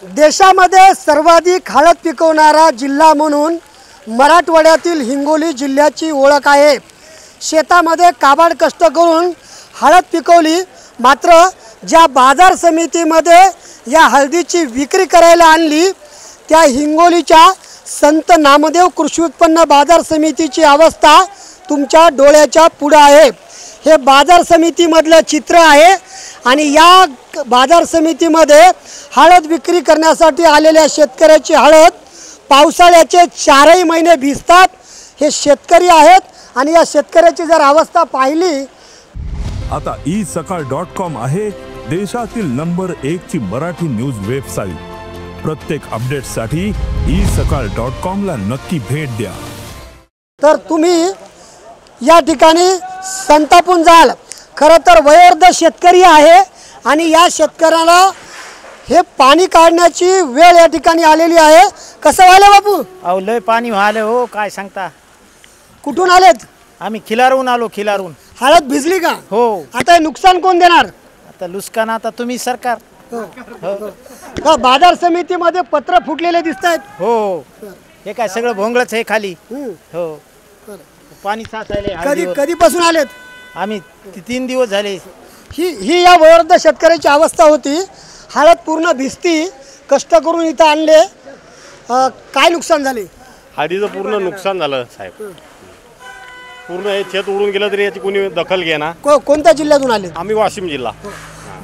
देशामध्ये सर्वाधिक हळद पिकवणारा जिल्हा म्हणून मराठवाड्यातील हिंगोली जिल्ह्याची ओळख आहे। शेतामध्ये काबाड कष्ट करून हळद पिकवली, मात्र ज्या बाजार समितीमध्ये या हळदीची विक्री करायला आणली त्या हिंगोलीच्या संत नामदेव कृषी उत्पन्न बाजार समितीची अवस्था तुमच्या डोळ्याच्या पुढे आहे। हे बाजार समितीमधलं चित्र आहे आणि या बाजार समितीमध्ये हळद विक्री करण्यासाठी आलेल्या शेतकऱ्याची हळद पावसाळ्याचे 4 महिने भिजतात। हे शेतकरी आहेत आणि या शेतकऱ्याची जर अवस्था पाहिली, आता isakal.com आहे देशातील नंबर 1 ची मराठी न्यूज वेबसाईट। प्रत्येक अपडेटसाठी isakal.com ला नक्की भेट द्या। तर तुम्ही या ठिकाणी संतापून जाल। खरं तर वयोवृद्ध शेतकरी आहे आणि या शेतकऱ्याला हे पाणी काढण्याची वेळ या ठिकाणी आलेली आहे। कसं व्हायला बापू? अहो लय पाणी व्हायला हो, काय सांगता। कुठून आलेत? आम्ही खिलारून आलो, खिलारून। हळद भिजली का? हो। आता हे नुकसान कोण देणार? आता लुस्कान आता तुम्ही सरकार। का बाजार समितीमध्ये पत्र फुटलेले दिसत आहेत? हो, हे काय सगळं भोंगळच आहे खाली। हो, पाणी साचायले। कधीपासून आलेत? आम्ही 3 दिवस झाले। ही या वयोवृद्ध शेतकऱ्याची अवस्था होती। हळद पूर्ण भिजती, कष्ट करून इथं आणले। काय नुकसान झाले? हळदीचं पूर्ण नुकसान झालं साहेब। पूर्ण हे शेत उडून गेलं तरी याची कोणी दखल घेना। कोणत्या जिल्ह्यातून आले? आम्ही वाशिम जिल्हा।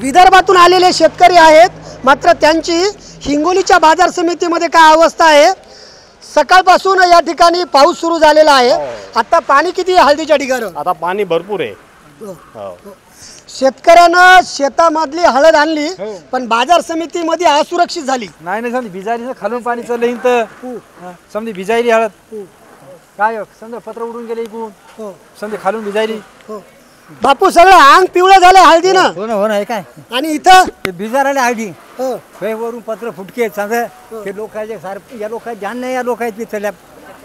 विदर्भातून आलेले शेतकरी आहेत, मात्र त्यांची हिंगोलीच्या बाजार समितीमध्ये काय अवस्था आहे? सकाळपासून या ठिकाणी पाऊस सुरू झालेला आहे। आता पाणी किती आहे हळदीच्या ठिकाणी? आता पाणी भरपूर आहे। शेतकऱ्यानं शेतामधली हळद आणली, पण बाजार समितीमध्ये असुरक्षित झाली। नाही समजा भिजायली, खालून पाणी चाललं तर समजा भिजायली हळद। काय समजा पत्र उडून गेले इकडून, समजा खालून भिजायली। बापू सगळं अंग पिवळं झालं हळदीनं। हो ना हे काय। आणि इथं भिजायला हळदी वरून पत्र फुटके सांगा। हे लोकांचे सारे या लोकांचे जाण नाही, या लोकांचे चल्या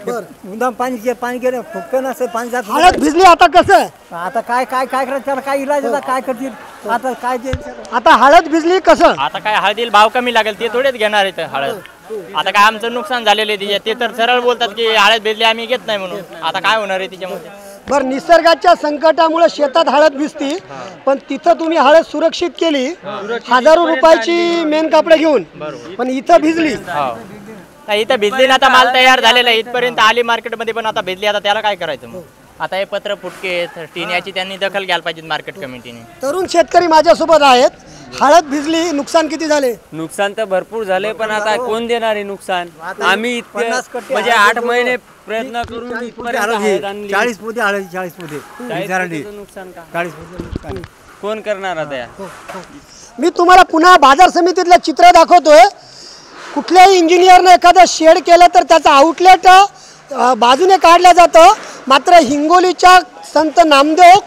मुदाम पाणी गेलं फुटकं नसतं, पाणी जात। हळद भिजली, आता कसं? आता काय करायचं? त्याला काय इलाज? आता काय करतील? आता काय आता हळद भिजली कसं? आता काय हळदीला भाव कमी लागेल ते थोडेच घेणार आहेत हळद। आता काय आमचं नुकसान झालेलं आहे, ते तर सरळ बोलतात की हळद भिजली आम्ही घेत नाही म्हणून। आता काय होणार आहे त्याच्यामध्ये? बरं, निसर्गाच्या संकटामुळे शेतात हळद भिजती, पण तिथं तुम्ही हळद सुरक्षित केली हजारो रुपयाची मेन कापड घेऊन, पण इथं भिजली। इथं भिजली ना, आता माल तयार झालेला आहे, इथपर्यंत आली मार्केटमध्ये, पण आता भिजली। आता त्याला काय करायचं मग? आता हे पत्र फुटके टिन्याची त्यांनी दखल घ्यायला पाहिजे मार्केट कमिटीने। तरुण शेतकरी माझ्यासोबत आहेत। हळद भिजली, नुकसान किती झाले? नुकसान तर भरपूर झाले, पण आता कोण देणार आहे नुकसान? आम्ही म्हणजे 8 महिने प्रयत्न करून 40 पोते हळद, 40 पोते नुकसान का? 40 पोते कोण करणार आता? मी तुम्हाला पुन्हा बाजार समितीतलं चित्र दाखवतोय। कुठल्याही इंजिनियरने एखादं शेड केलं तर त्याचं आउटलेट बाजूने काढलं जातं, मात्र हिंगोलीच्या संत नामदेव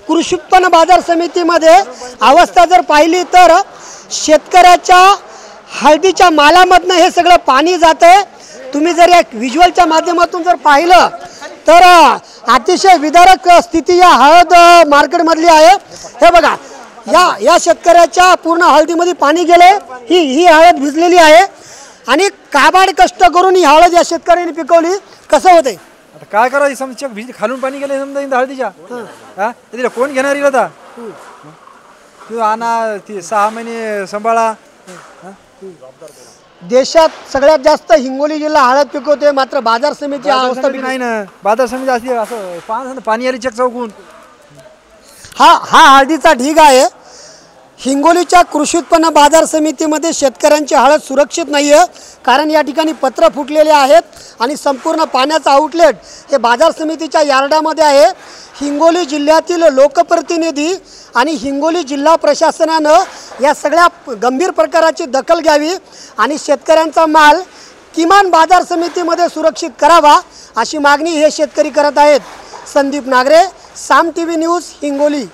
कृषी उत्पन्न बाजार समितीमध्ये अवस्था जर पाहिली तर शेतकऱ्याच्या हळदीच्या मालामधनं हे सगळं पाणी जातंय। तुम्ही जर एक व्हिज्युअलच्या माध्यमातून जर पाहिलं तर अतिशय विदारक स्थिती या हळद मार्केटमधली आहे। हे बघा, या शेतकऱ्याच्या पूर्ण हळदीमध्ये पाणी गेले। ही हळद भिजलेली आहे आणि काबाड कष्ट करून ही हळद या शेतकऱ्यांनी पिकवली। कसं होतंय? आता काय करायचं? समजा खालून पाणी गेले समजा हळदीच्या, तिला कोण घेणार येईल? आता तू आणा, ती 6 महिने सांभाळा। देशात सगळ्यात जास्त हिंगोली जिल्हा हळद पिकवते, मात्र बाजार समिती अवस्था नाही ना। बाजार समिती असली असं पाणी आली चेक चौकून। हा हळदीचा ढीग आहे। हिंगोलीच्या कृषी उत्पन्न बाजार समितीमध्ये शेतकऱ्यांची हळद सुरक्षित नाही आहे, कारण या ठिकाणी पत्र फुटलेले आहेत आणि संपूर्ण पाण्याचं आउटलेट हे बाजार समितीच्या यार्डामध्ये आहे। हिंगोली जिल्ह्यातील लोकप्रतिनिधी आणि हिंगोली जिल्हा प्रशासनानं या सगळ्या गंभीर प्रकाराची दखल घ्यावी आणि शेतकऱ्यांचा माल किमान बाजार समितीमध्ये सुरक्षित करावा, अशी मागणी हे शेतकरी करत आहेत। संदीप नागरे, साम टीव्ही न्यूज, हिंगोली।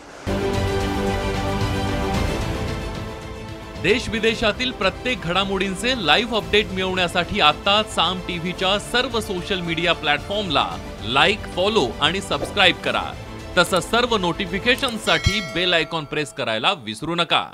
देश विदेशातील प्रत्येक घडामोडींचे लाईव्ह अपडेट मिळवण्यासाठी आता साम टीव्हीच्या सर्व सोशल मीडिया प्लॅटफॉर्मला लाईक, फॉलो आणि सबस्क्राईब करा। तसंच सर्व नोटिफिकेशनसाठी बेल आयकॉन प्रेस करायला विसरू नका।